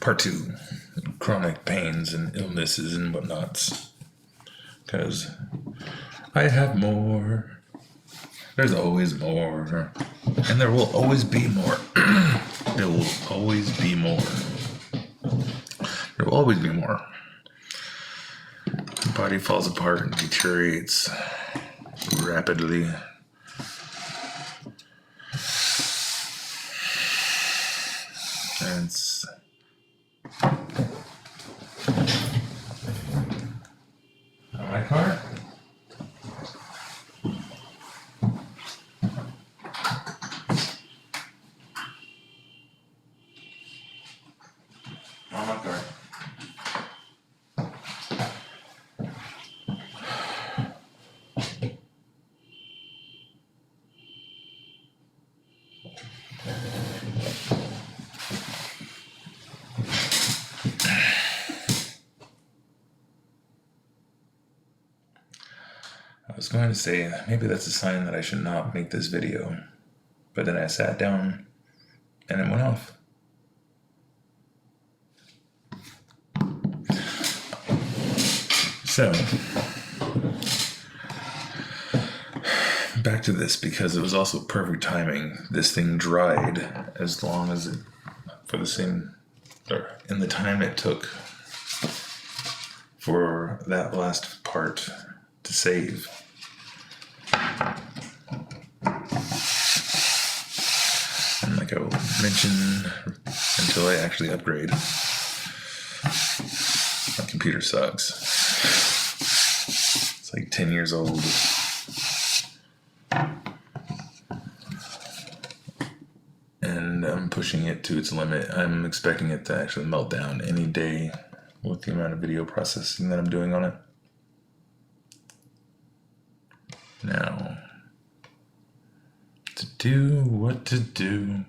part 2, chronic pains and illnesses and whatnots. Because I have more. There's always more. And there will always be more. There will always be more. There will always be more. The body falls apart and deteriorates rapidly. And it's my car. I was going to say, maybe that's a sign that I should not make this video. But then I sat down and it went off. So, back to this, because it was also perfect timing. This thing dried as long as it, for the same, or in the time it took for that last part to save. And like I will mention, until I actually upgrade, my computer sucks. It's like 10 years old. And I'm pushing it to its limit. I'm expecting it to actually melt down any day with the amount of video processing that I'm doing on it. Now, to do what to do.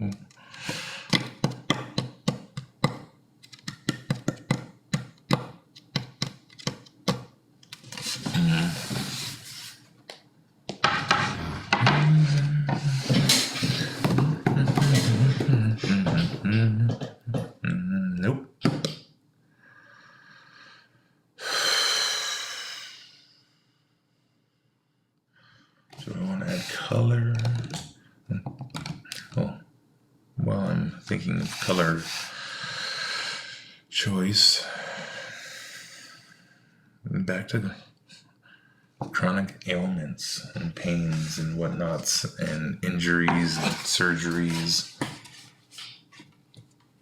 Nope. So I want to add color. Oh, while I'm thinking of color choice, back to chronic ailments and pains and whatnots and injuries and surgeries.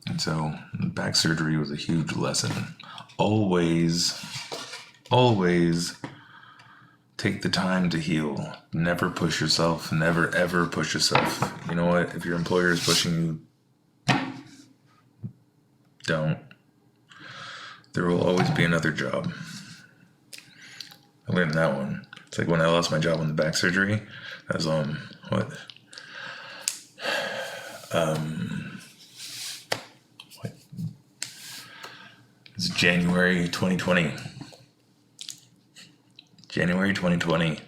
And so back surgery was a huge lesson. Always take the time to heal. Never push yourself. Never, ever push yourself. You know what? If your employer is pushing you, don't. There will always be another job. I learned that one. It's like when I lost my job on the back surgery. I was what? It's January 2020. January 2020.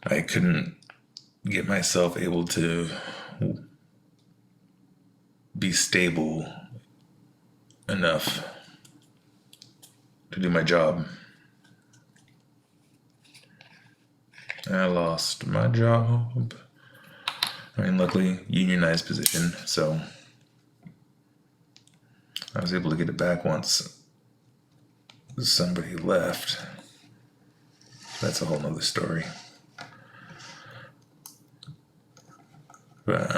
I couldn't get myself able to be stable enough to do my job. I lost my job. I mean, luckily, unionized position, so I was able to get it back once somebody left. That's a whole nother story. But,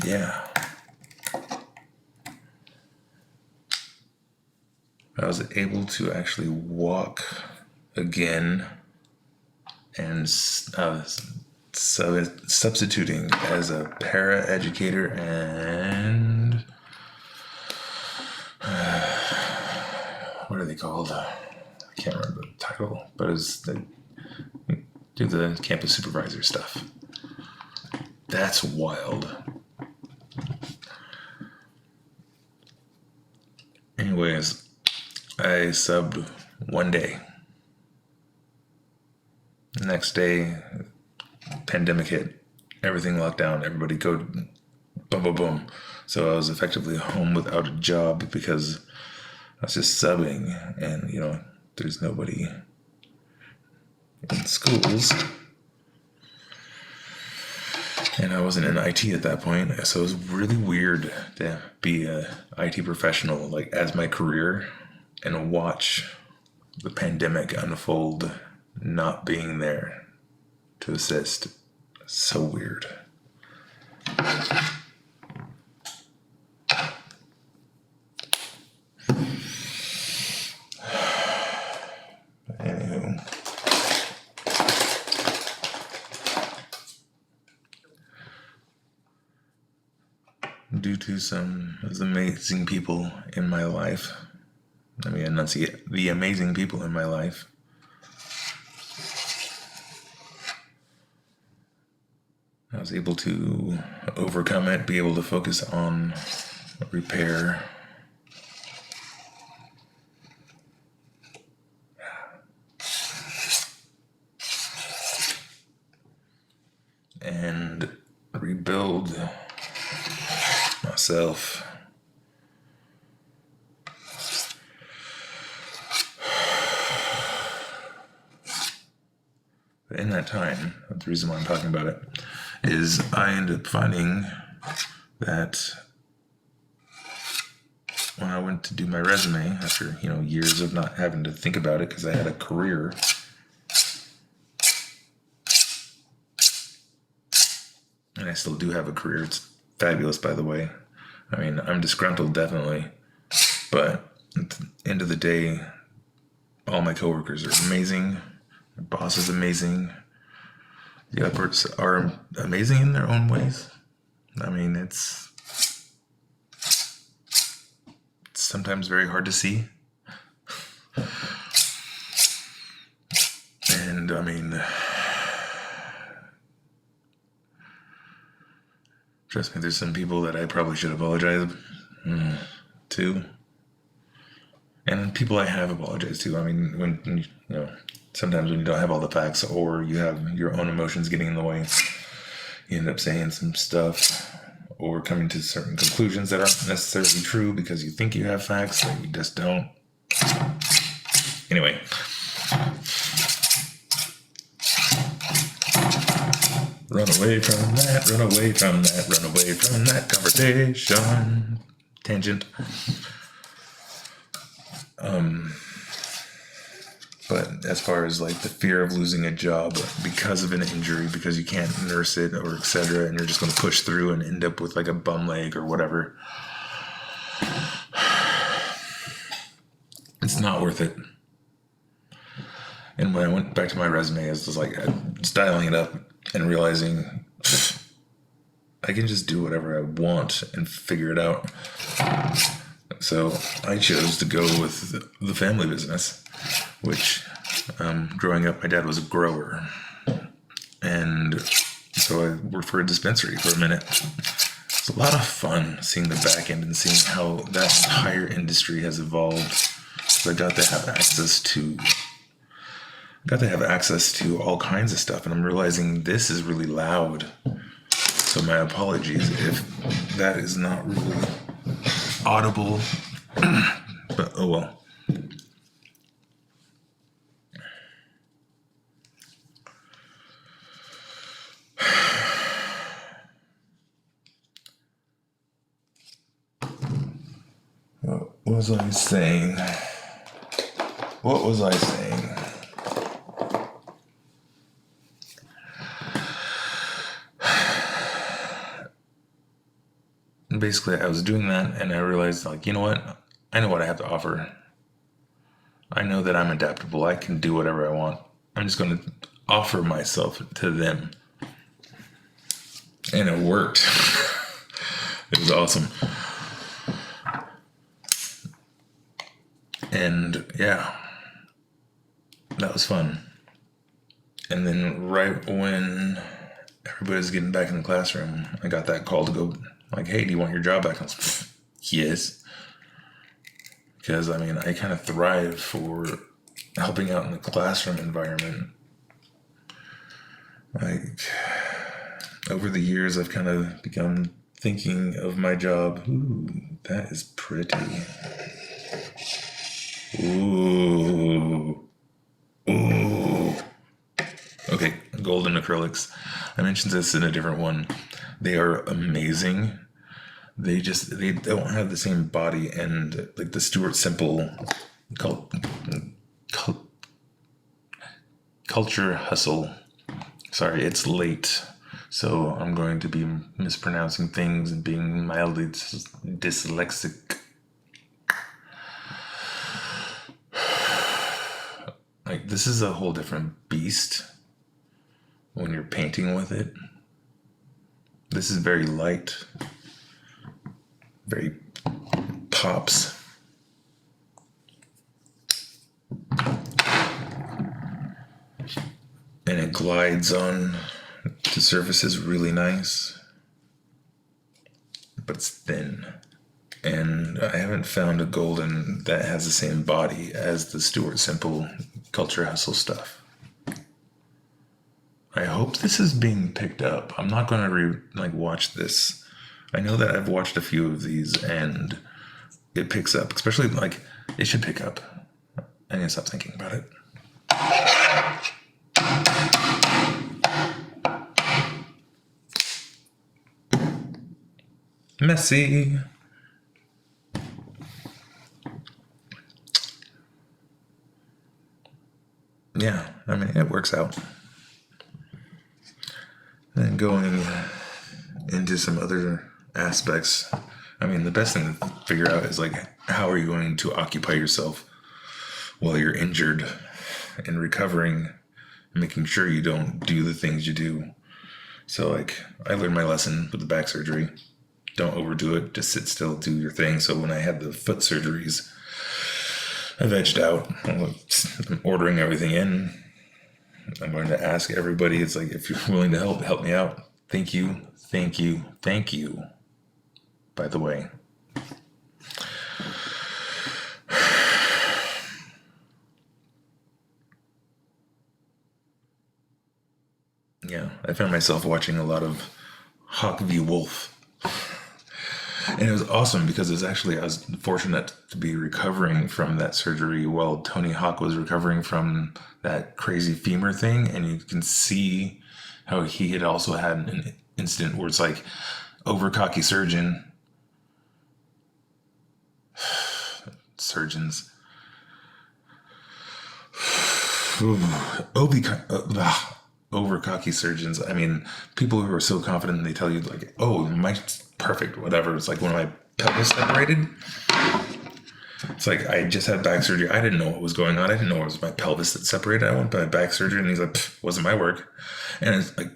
yeah. I was able to actually walk again and substituting as a para-educator and what are they called? I can't remember the title, but it's they do the campus supervisor stuff. That's wild. Anyways, I subbed one day. The next day, pandemic hit. Everything locked down. Everybody go boom, boom, boom. So I was effectively home without a job because I was just subbing, and there's nobody in schools. And I wasn't in IT at that point, so it was really weird to be a IT professional like as my career and watch the pandemic unfold, not being there to assist. So weird. Anywho. Due to some of the amazing people in my life, let me enunciate the amazing people in my life, I was able to overcome it, be able to focus on repair. And rebuild myself. But in that time, the reason why I'm talking about it is I ended up finding that when I went to do my resume after, years of not having to think about it because I had a career, and I still do have a career. It's fabulous, by the way. I mean, I'm disgruntled, definitely. But at the end of the day, all my coworkers are amazing. My boss is amazing. The others are amazing in their own ways. I mean, it's sometimes very hard to see. And, I mean, trust me, there's some people that I probably should apologize to. And people I have apologized to. I mean, when sometimes when you don't have all the facts or you have your own emotions getting in the way, you end up saying some stuff or coming to certain conclusions that aren't necessarily true because you think you have facts that you just don't. Anyway. Run away from that, run away from that, run away from that conversation. Tangent. But as far as like the fear of losing a job because of an injury, because you can't nurse it or etc., and you're just going to push through and end up with like a bum leg or whatever, it's not worth it. And when I went back to my resume, I was like styling it up and realizing I can just do whatever I want and figure it out. So I chose to go with the family business, which growing up, my dad was a grower. And so I worked for a dispensary for a minute. It's a lot of fun seeing the back end and seeing how that entire industry has evolved. So I got to have access to all kinds of stuff. And I'm realizing this is really loud. So my apologies if that is not really audible, but oh well. What was I saying? Basically, I was doing that, and I realized, like, you know what? I know what I have to offer. I know that I'm adaptable. I can do whatever I want. I'm just going to offer myself to them. And it worked. It was awesome. And, yeah, that was fun. And then right when everybody's getting back in the classroom, I got that call to go, like, hey, do you want your job back? I was like, yes. Because, I mean, I kind of thrive for helping out in the classroom environment. Like, over the years, I've kind of become thinking of my job. Ooh, that is pretty. Ooh. Ooh. Okay, golden acrylics. I mentioned this in a different one. They are amazing. They don't have the same body, and like the Stuart Simple cult, culture hustle. Sorry, it's late, so I'm going to be mispronouncing things and being mildly dyslexic. Like, this is a whole different beast when you're painting with it. This is very light, very pops. And it glides on the surfaces really nice, but it's thin. And I haven't found a golden that has the same body as the Stuart Simple Culture Hustle stuff. I hope this is being picked up. I'm not going to watch this. I know that I've watched a few of these and it picks up, especially like it should pick up. I need to stop thinking about it. Messy. Yeah, I mean, it works out. And going into some other aspects, I mean, the best thing to figure out is like, how are you going to occupy yourself while you're injured and recovering, and making sure you don't do the things you do. So like, I learned my lesson with the back surgery. Don't overdo it. Just sit still, do your thing. So when I had the foot surgeries, I vegged out. I'm ordering everything in. I'm going to ask everybody. It's like, if you're willing to help me out. Thank you, thank you, thank you. By the way. Yeah, I found myself watching a lot of Hawk v. Wolf. And it was awesome because I was fortunate to be recovering from that surgery while Tony Hawk was recovering from that crazy femur thing. And you can see how he had also had an incident where it's like overcocky surgeons. Overcocky surgeons. I mean, people who are so confident they tell you like, oh, my perfect, whatever. It's like when my pelvis separated. It's like, I just had back surgery. I didn't know what was going on. I didn't know it was my pelvis that separated. I went by back surgery and he's like, wasn't my work. And it's like,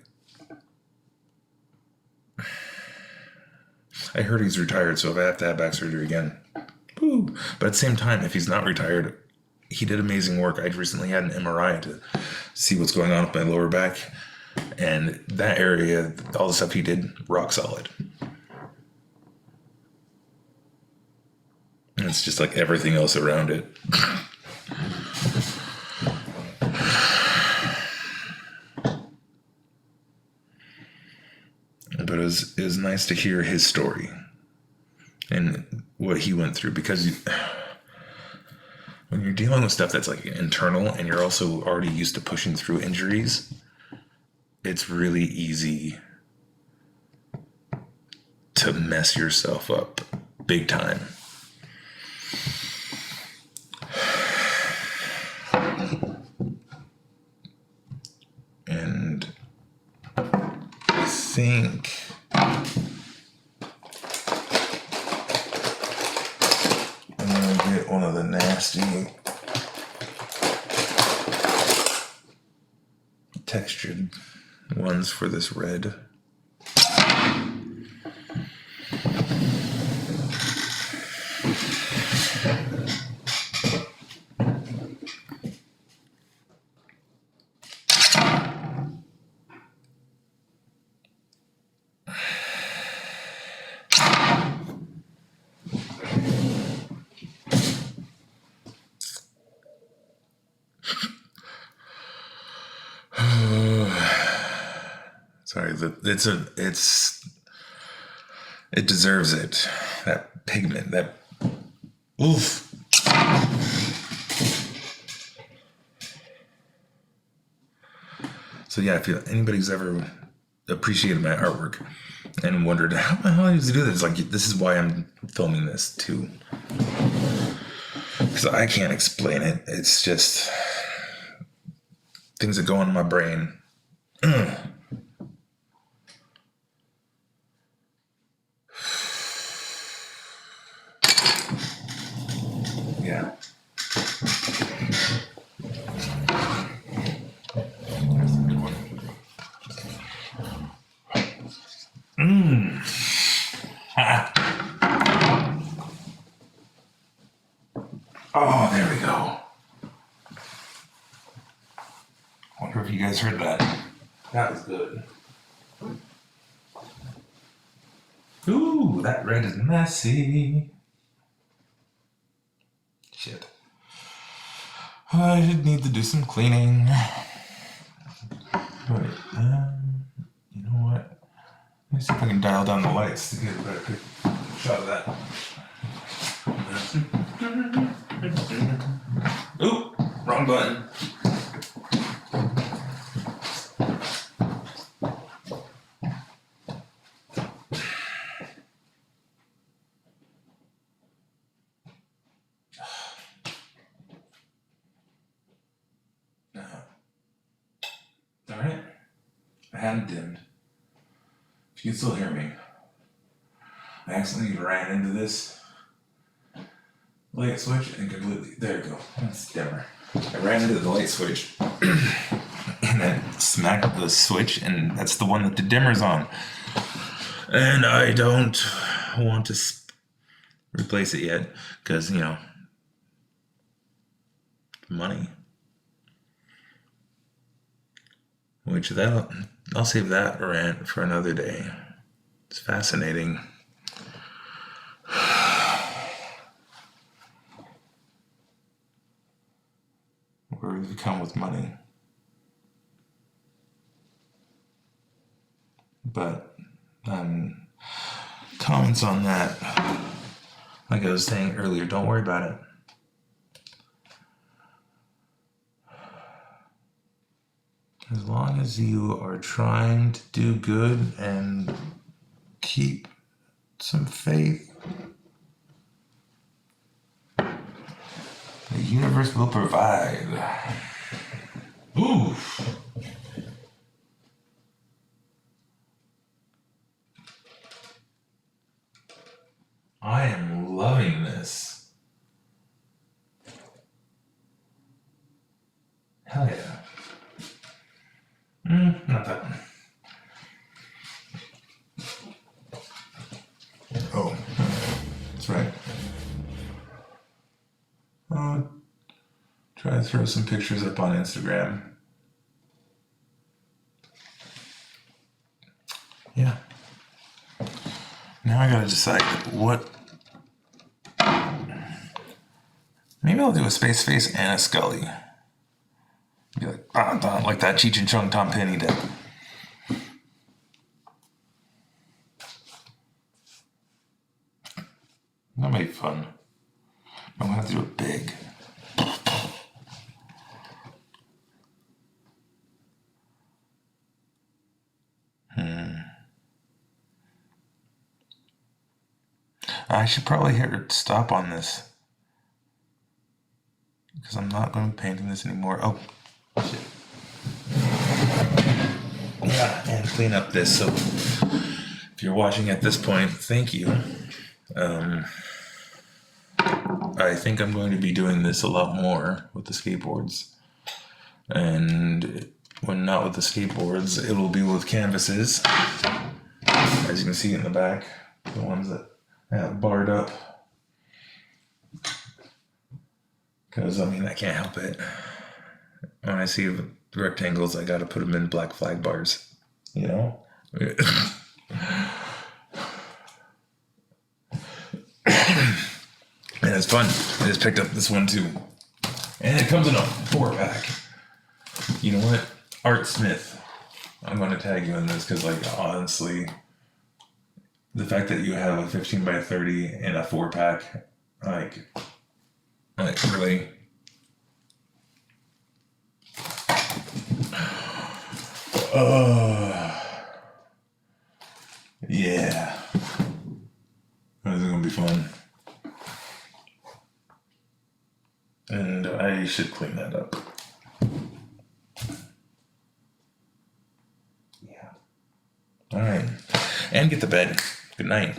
I heard he's retired, so if I have to have back surgery again, woo. But at the same time, if he's not retired, he did amazing work. I recently had an MRI to see what's going on with my lower back. And that area, all the stuff he did, rock solid. And it's just like everything else around it. But it was nice to hear his story and what he went through, because when you're dealing with stuff that's like internal and you're also already used to pushing through injuries, it's really easy to mess yourself up big time. And I think I'm gonna get one of the nasty textured ones for this red. Sorry, it's It deserves it. That pigment, that oof. So yeah, if anybody's ever appreciated my artwork and wondered how the hell does he do this, like, this is why I'm filming this too, because I can't explain it. It's just things that go on in my brain. Yeah. That's a good one. Oh, there we go. Wonder if you guys heard that. That was good. Ooh, that red is messy. Shit. I should need to do some cleaning. Wait, you know what? Let me see if I can dial down the lights to get a better shot of that. Ooh, wrong button. Darn it. I hadn't dimmed. If you can still hear me. I accidentally ran into this light switch and completely, there you go, that's dimmer. I ran into the light switch and I smacked the switch, and that's the one that the dimmer's on. And I don't want to replace it yet because, you know, money. Which I'll save that rant for another day. It's fascinating. Where we've come with money. But comments on that, like I was saying earlier, don't worry about it. As long as you are trying to do good and keep some faith, the universe will provide. Ooh. I am loving this. Hell yeah. Not that one. Oh, that's right. Try to throw some pictures up on Instagram. Yeah. Now I gotta decide what. Maybe I'll do a space face and a Scully. Be like, like that Cheech and Chong Tom Penny did. That might be fun. I'm gonna have to do it big. I should probably hit stop on this, because I'm not going to be painting this anymore. Oh, shit. Yeah, and clean up this. So if you're watching at this point, thank you. I think I'm going to be doing this a lot more with the skateboards. And when not with the skateboards, it will be with canvases. As you can see in the back, the ones that I have barred up. Because, I mean, I can't help it. When I see rectangles, I gotta put them in black flag bars. You know? And it's fun. I just picked up this one too. And it comes in a 4-pack. You know what? Art Smith. I'm gonna tag you in this because, like, honestly, The fact that you have a 15 by 30 in a 4-pack, like really. Yeah. This is gonna be fun. And I should clean that up. Yeah. All right. And get to bed. Good night.